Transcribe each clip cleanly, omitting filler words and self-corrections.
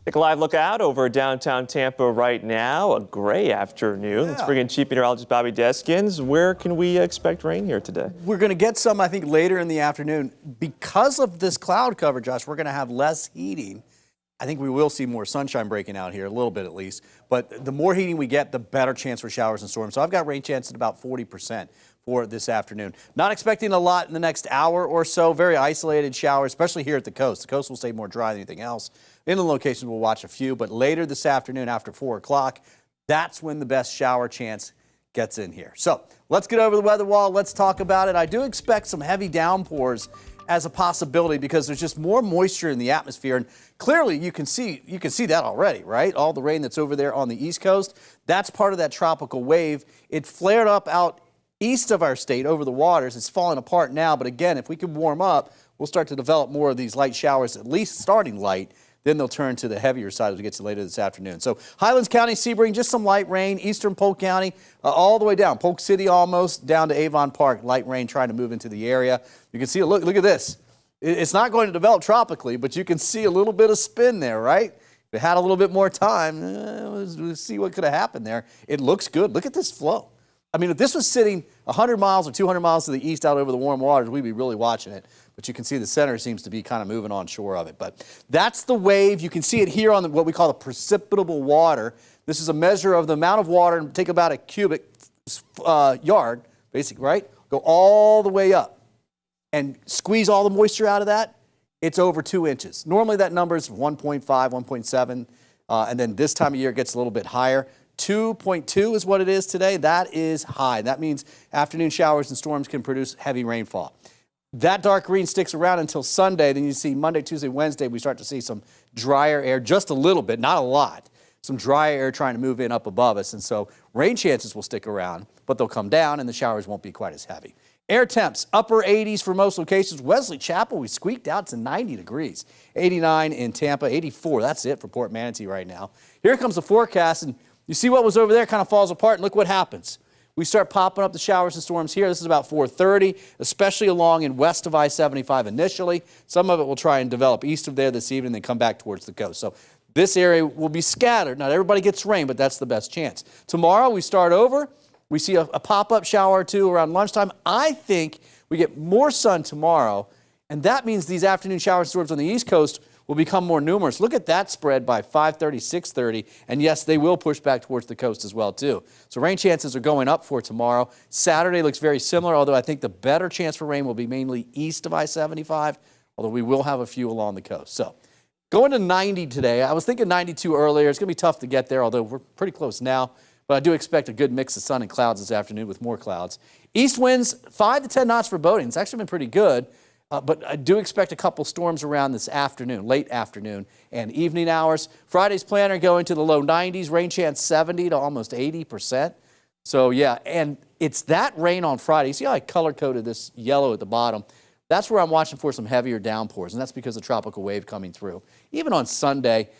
Take a live look out over downtown Tampa right now. A gray afternoon. Let's bring in Chief Meteorologist Bobby Deskins. Where can we expect rain here today? We're going to get some, I think, later in the afternoon. Because of this cloud cover, Josh, we're going to have less heating. I think we will see more sunshine breaking out here, a little bit at least. But the more heating we get, the better chance for showers and storms. So I've got rain chance at about 40% for this afternoon. Not expecting a lot in the next hour or so. Very isolated showers, especially here at the coast. The coast will stay more dry than anything else. Inland locations we'll watch a few, but later this afternoon after 4 o'clock, that's when the best shower chance gets in here. So let's get over the weather wall. Let's talk about it. I do expect some heavy downpours as a possibility because there's just more moisture in the atmosphere, and clearly you can see that already, right? All the rain that's over there on the East Coast, that's part of that tropical wave. It flared up out east of our state over the waters. It's falling apart now, but again, if we can warm up, we'll start to develop more of these light showers, at least starting light. Then they'll turn to the heavier side as we get to later this afternoon. So Highlands County, Sebring, just some light rain. Eastern Polk County, all the way down. Polk City almost down to Avon Park. Light rain trying to move into the area. You can see, look at this. It's not going to develop tropically, but you can see a little bit of spin there, right? If it had a little bit more time, we'll see what could have happened there. It looks good. Look at this flow. I mean, if this was sitting 100 miles or 200 miles to the east out over the warm waters, we'd be really watching it. But you can see the center seems to be kind of moving on shore of it. But that's the wave. You can see it here on what we call the precipitable water. This is a measure of the amount of water, and take about a cubic yard, basically, right? Go all the way up and squeeze all the moisture out of that. It's over 2 inches. Normally that number is 1.5, 1.7, and then this time of year it gets a little bit higher. 2.2 is what it is today. That is high. That means afternoon showers and storms can produce heavy rainfall. That dark green sticks around until Sunday. Then you see Monday, Tuesday, Wednesday, we start to see some drier air, just a little bit, not a lot. Some dry air trying to move in up above us. And so rain chances will stick around, but they'll come down and the showers won't be quite as heavy. Air temps, upper 80s for most locations. Wesley Chapel, we squeaked out to 90 degrees. 89 in Tampa, 84. That's it for Port Manatee right now. Here comes the forecast, and you see what was over there kind of falls apart, and look what happens. We start popping up the showers and storms here. This is about 4:30, especially along and west of I-75 initially. Some of it will try and develop east of there this evening, then come back towards the coast. So this area will be scattered. Not everybody gets rain, but that's the best chance. Tomorrow we start over. We see a pop-up shower or two around lunchtime. I think we get more sun tomorrow, and that means these afternoon showers and storms on the East Coast will become more numerous. Look at that spread by 5:30, 6:30, and yes, they will push back towards the coast as well, too. So rain chances are going up for tomorrow. Saturday looks very similar, although I think the better chance for rain will be mainly east of I-75, although we will have a few along the coast. So going to 90 today. I was thinking 92 earlier. It's going to be tough to get there, although we're pretty close now. But I do expect a good mix of sun and clouds this afternoon with more clouds. East winds, 5 to 10 knots for boating. It's actually been pretty good. But I do expect a couple storms around this afternoon, late afternoon and evening hours. Friday's planner going to the low 90s, rain chance 70 to almost 80%. So yeah, and it's that rain on Friday. You see how I color-coded this yellow at the bottom? That's where I'm watching for some heavier downpours, and that's because of the tropical wave coming through. Even on Sunday,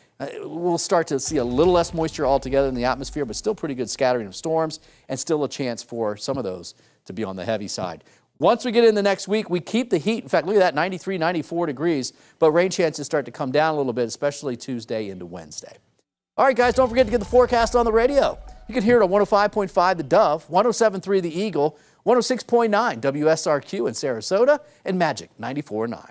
we'll start to see a little less moisture altogether in the atmosphere, but still pretty good scattering of storms and still a chance for some of those to be on the heavy side. Once we get in the next week, we keep the heat. In fact, look at that, 93, 94 degrees, but rain chances start to come down a little bit, especially Tuesday into Wednesday. All right, guys, don't forget to get the forecast on the radio. You can hear it on 105.5 The Dove, 107.3 The Eagle, 106.9 WSRQ in Sarasota, and Magic 94.9.